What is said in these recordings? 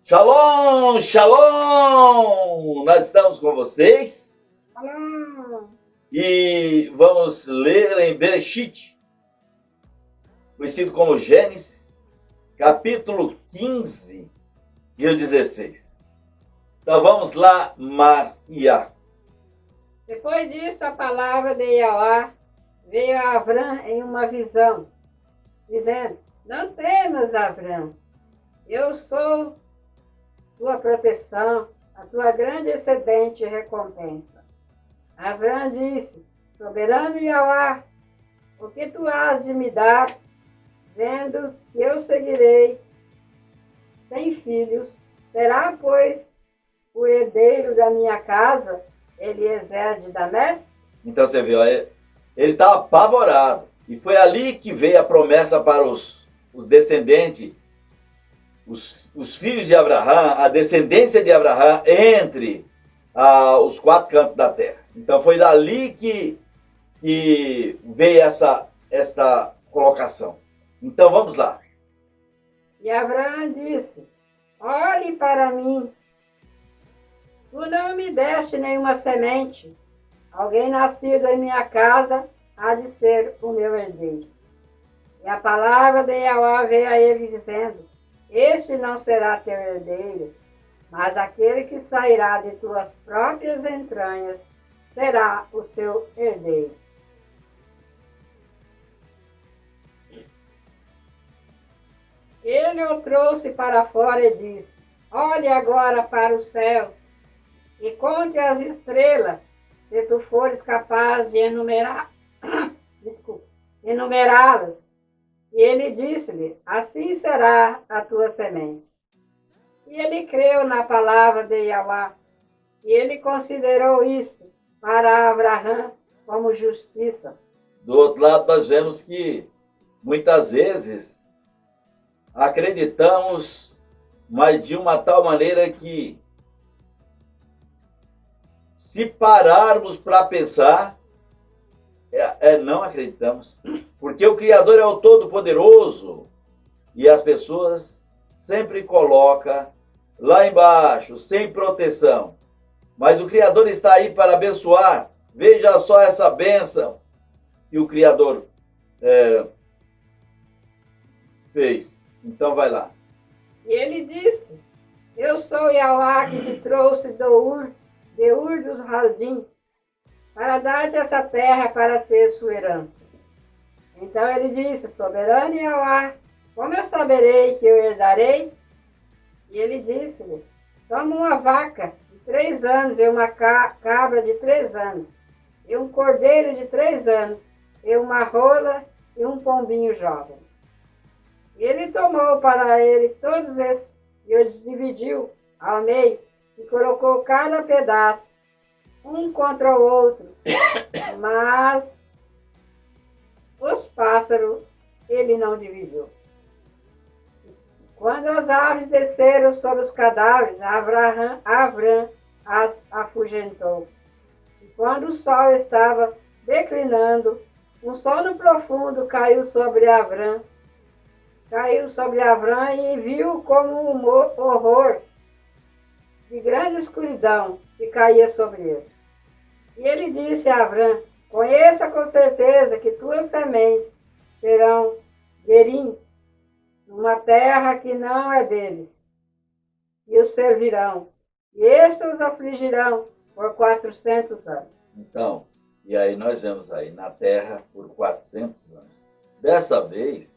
Shalom, shalom! Nós estamos com vocês e vamos ler em Bereshit, conhecido como Gênesis, capítulo 15 e o 16. Então vamos lá, Maria. Depois disso, a palavra de Yahweh veio a Abrão em uma visão, dizendo: Não temas, Abrão, eu sou tua proteção, a tua grande e excedente recompensa. Abrão disse: Soberano Yahweh, o que tu has de me dar, vendo que eu seguirei sem filhos, será, pois, o herdeiro da minha casa, Eliezer de Damasco? Então você viu, ele estava apavorado. E foi ali que veio a promessa para os descendentes, os filhos de Abraão, a descendência de Abraão, entre os quatro cantos da terra. Então foi dali que veio esta colocação. Então vamos lá. E Abraão disse: Olhe para mim, tu não me deste nenhuma semente. Alguém nascido em minha casa há de ser o meu herdeiro. E a palavra de Yahweh veio a ele dizendo: Este não será teu herdeiro, mas aquele que sairá de tuas próprias entranhas será o seu herdeiro. Ele o trouxe para fora e disse: Olhe agora para o céu e conte as estrelas, se tu fores capaz de enumerá-las. E ele disse-lhe: Assim será a tua semente. E ele creu na palavra de Yahweh, e ele considerou isto para Abraão como justiça. Do outro lado, nós vemos que muitas vezes acreditamos, mas de uma tal maneira que, se pararmos para pensar, não acreditamos. Porque o Criador é o Todo-Poderoso e as pessoas sempre colocam lá embaixo, sem proteção. Mas o Criador está aí para abençoar. Veja só essa bênção que o Criador fez. Então vai lá. E ele disse: Eu sou Yahweh que te trouxe de Ur dos Haldim, para dar-te essa terra para ser sua herança. Então ele disse: Soberano Yahweh, como eu saberei que eu herdarei? E ele disse-lhe: Toma uma vaca de 3 anos e uma cabra de 3 anos, e um cordeiro de 3 anos, e uma rola e um pombinho jovem. E ele tomou para ele todos esses e os dividiu ao meio e colocou cada pedaço um contra o outro, mas os pássaros ele não dividiu. Quando as aves desceram sobre os cadáveres, Abrão as afugentou. E quando o sol estava declinando, um sono profundo caiu sobre Abrão e viu como um horror de grande escuridão que caía sobre ele. E ele disse a Abrão: Conheça com certeza que tuas sementes serão gerim, numa terra que não é deles, e os servirão, e estes os afligirão por 400 anos. Então, e aí nós vemos aí, na terra por 400 anos. Dessa vez,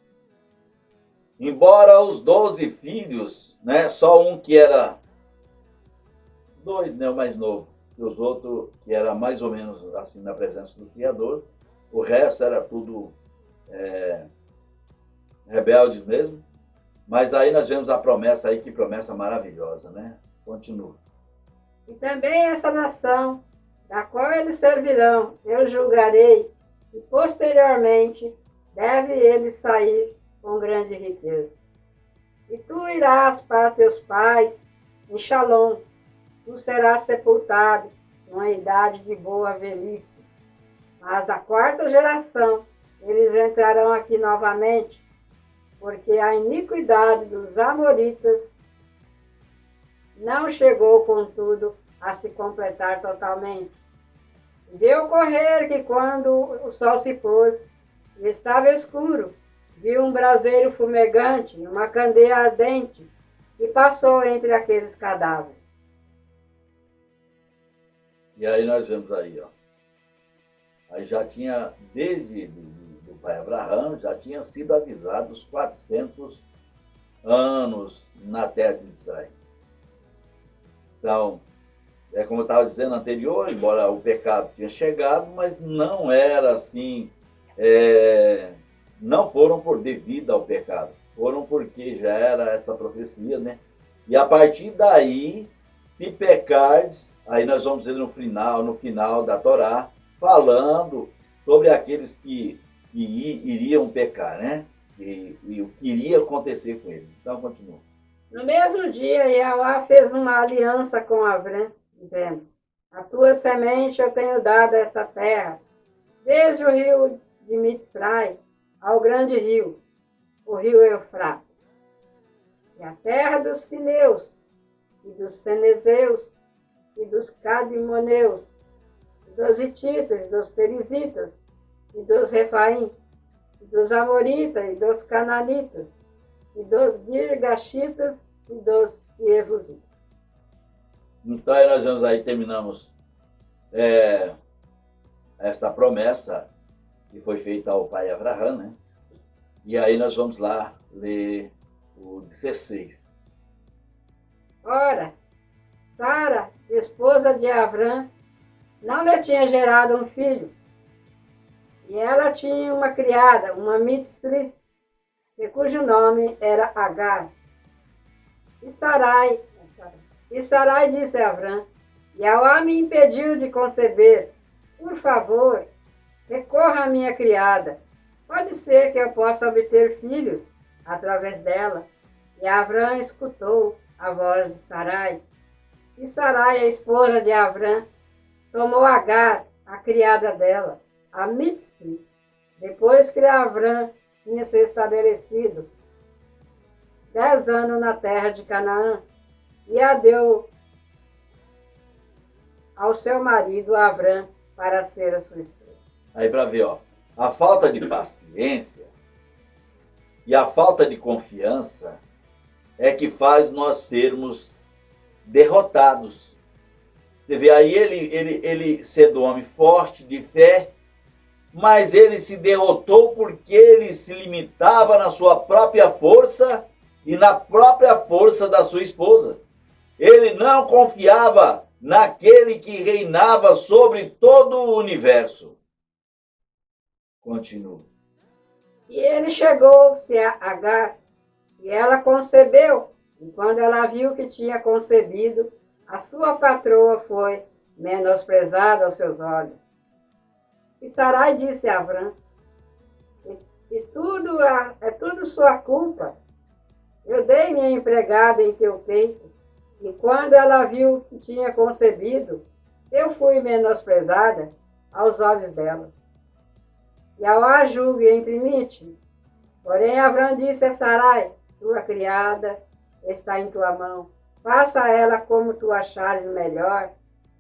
embora os 12 filhos, né, só um que era 2, né, o mais novo, e os outros que era mais ou menos assim na presença do Criador, o resto era tudo rebeldes mesmo. Mas aí nós vemos a promessa aí, que promessa maravilhosa, né? Continua. E também essa nação, da qual eles servirão, eu julgarei, e posteriormente deve eles sair com grande riqueza. E tu irás para teus pais em Shalom, tu serás sepultado numa idade de boa velhice. Mas a 4ª geração, eles entrarão aqui novamente, porque a iniquidade dos amoritas não chegou, contudo, a se completar totalmente. Deu ocorrer que, quando o sol se pôs e estava escuro, viu um braseiro fumegante, uma candeia ardente, e passou entre aqueles cadáveres. E aí nós vemos aí, ó. Aí já tinha, desde do pai Abraão, já tinha sido avisado os 400 anos na terra de Israel. Então, é como eu estava dizendo anterior, embora o pecado tinha chegado, mas não era assim, não foram por devido ao pecado, foram porque já era essa profecia, né? E a partir daí, se pecardes, aí nós vamos dizer no final da Torá, falando sobre aqueles que iriam pecar, né? E o que iria acontecer com eles. Então, continua. No mesmo dia, Yahweh fez uma aliança com Abrão, dizendo: a tua semente eu tenho dado a esta terra, desde o rio de Mitzrai ao grande rio, o rio Eufrates, e a terra dos Sineus, e dos Cenezeus, e dos Cadimoneus, e dos Hititas, e dos Perizitas, e dos Refaim, e dos Amoritas, e dos Cananitas, e dos Girgashitas, e dos Jebusitas. Então, aí nós vamos aí, terminamos essa promessa que foi feita ao pai Abraão, né? E aí nós vamos lá ler o 16. Ora, Sara, esposa de Abrão, não lhe tinha gerado um filho, e ela tinha uma criada, uma Mitzri, cujo nome era Agar. E Sarai disse a Abrão: Yahweh me impediu de conceber. Por favor, recorra à minha criada. Pode ser que eu possa obter filhos através dela. E Abrão escutou a voz de Sarai. E Sarai, a esposa de Abrão, tomou Agar, a criada dela, a Mitzri, depois que Abrão tinha se estabelecido 10 anos na terra de Canaã, e a deu ao seu marido Abrão para ser a sua esposa. Aí para ver, ó, a falta de paciência e a falta de confiança é que faz nós sermos derrotados. Você vê aí ele sendo um homem forte, de fé, mas ele se derrotou porque ele se limitava na sua própria força e na própria força da sua esposa. Ele não confiava naquele que reinava sobre todo o universo. Continua. E ele chegou-se a Agar, e ela concebeu. E quando ela viu que tinha concebido, a sua patroa foi menosprezada aos seus olhos. E Sarai disse a Abrão: é tudo sua culpa. Eu dei minha empregada em teu peito, e quando ela viu que tinha concebido, eu fui menosprezada aos olhos dela. Yahweh julgue entre mim e ti. Porém, Abrão disse a Sarai: tua criada está em tua mão. Faça ela como tu achares melhor.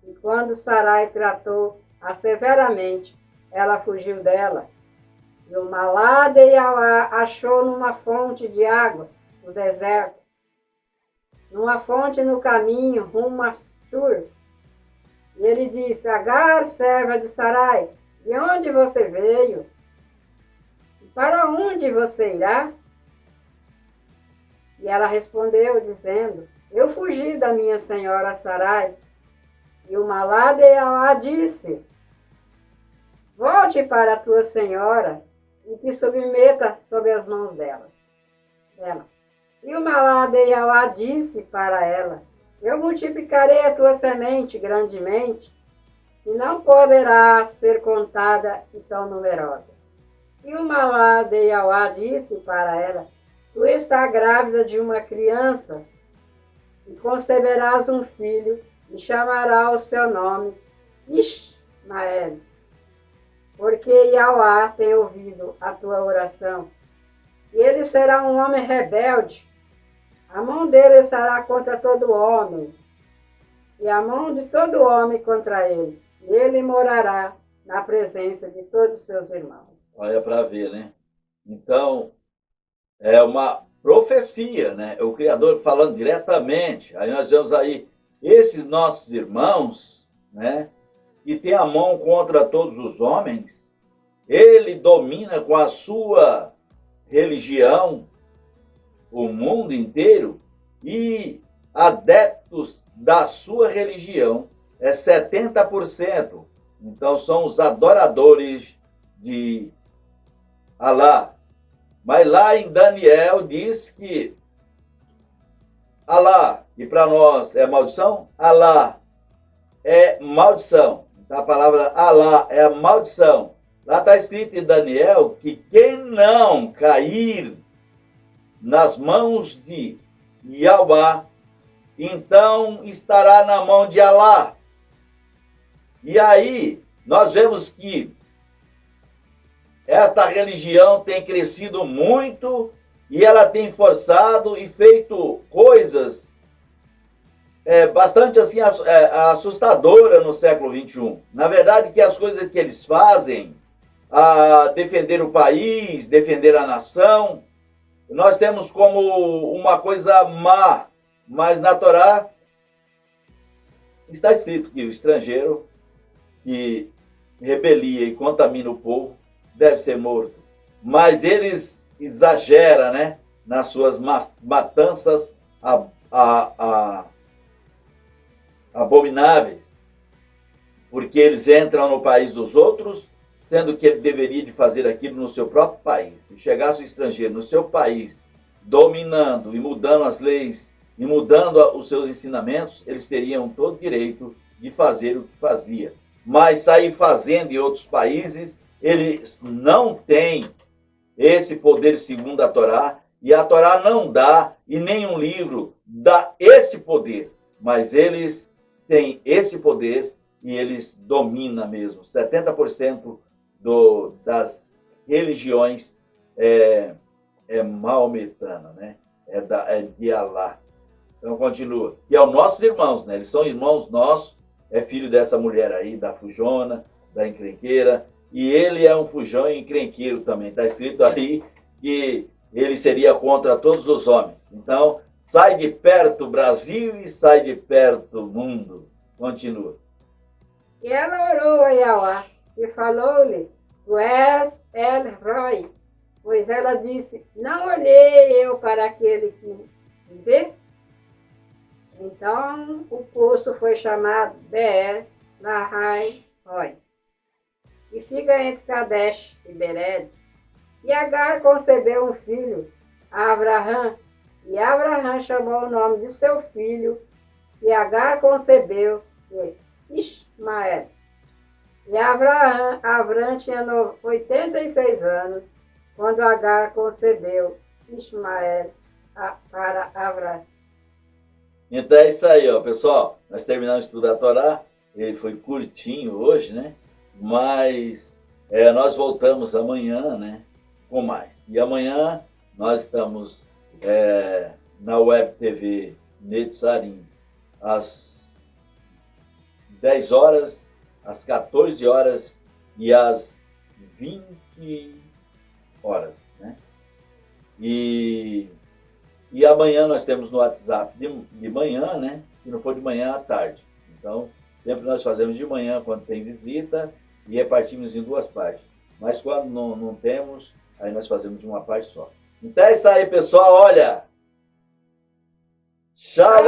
E quando Sarai tratou-a severamente, ela fugiu dela. E o malá de Yahweh achou numa fonte de água no deserto, numa fonte no caminho rumo a Shur. E ele disse: Agar, serva de Sarai, de onde você veio? E para onde você irá? E ela respondeu, dizendo: eu fugi da minha senhora Sarai. E o malá de Yahweh disse: volte para a tua senhora e te submeta sob as mãos dela. E o malá de Yahweh disse para ela: eu multiplicarei a tua semente grandemente, e não poderá ser contada e tão numerosa. E o malá de Yahweh disse para ela: tu estás grávida de uma criança, e conceberás um filho, e chamará o seu nome Ishmael, porque Yahweh tem ouvido a tua oração. E ele será um homem rebelde, A mão dele estará contra todo homem, e a mão de todo homem contra ele. E ele morará na presença de todos os seus irmãos. Olha para ver, né? Então, é uma profecia, né? O Criador falando diretamente. Aí nós vemos aí esses nossos irmãos, né? Que tem a mão contra todos os homens. Ele domina com a sua religião o mundo inteiro e adeptos da sua religião é 70%. Então são os adoradores de Alá. Mas lá em Daniel diz que Alá, e para nós é maldição, Alá é maldição. Então, a palavra Alá é a maldição. Lá está escrito em Daniel que quem não cair nas mãos de Yahweh, então estará na mão de Alá. E aí nós vemos que esta religião tem crescido muito e ela tem forçado e feito coisas bastante assim assustadoras no século XXI. Na verdade, que as coisas que eles fazem a defender o país, defender a nação, nós temos como uma coisa má, mas na Torá está escrito que o estrangeiro que rebelia e contamina o povo deve ser morto. Mas eles exageram, né, nas suas matanças abomináveis, porque eles entram no país dos outros, sendo que ele deveria de fazer aquilo no seu próprio país. Se chegasse o estrangeiro no seu país, dominando e mudando as leis, e mudando os seus ensinamentos, eles teriam todo o direito de fazer o que fazia. Mas sair fazendo em outros países, eles não têm esse poder segundo a Torá, e a Torá não dá, e nenhum livro dá esse poder, mas eles têm esse poder e eles dominam mesmo. 70% das religiões é maometana, né? É de Alá. Então continua. E aos nossos irmãos, né? Eles são irmãos nossos, é filho dessa mulher aí, da fujona, da encrenqueira, e ele é um fujão e encrenqueiro também. Está escrito ali que ele seria contra todos os homens. Então, sai de perto Brasil e sai de perto mundo. Continua. E ela orou a Yahweh e falou-lhe: Tu és El Roi. Pois ela disse: Não olhei eu para aquele que me vê? Então o poço foi chamado Beer Lahai Roi, e fica entre Kadesh e Bered. E Agar concebeu um filho, a Abraham, e Abraham chamou o nome de seu filho, e Agar concebeu de Ismael. E Abraham tinha 86 anos, quando Agar concebeu Ismael para Abraham. Então é isso aí, ó, pessoal. Nós terminamos de estudar a Torá. Ele foi curtinho hoje, né? Mas nós voltamos amanhã, né? Com mais. E amanhã nós estamos na Web TV Netzarim, às 10 horas, às 14 horas e às 20 horas, né? E amanhã nós temos no WhatsApp de manhã, né? Se não for de manhã, à tarde. Então, sempre nós fazemos de manhã quando tem visita e repartimos em 2 partes. Mas quando não temos, aí nós fazemos de uma parte só. Então é isso aí, pessoal. Olha! Shalom!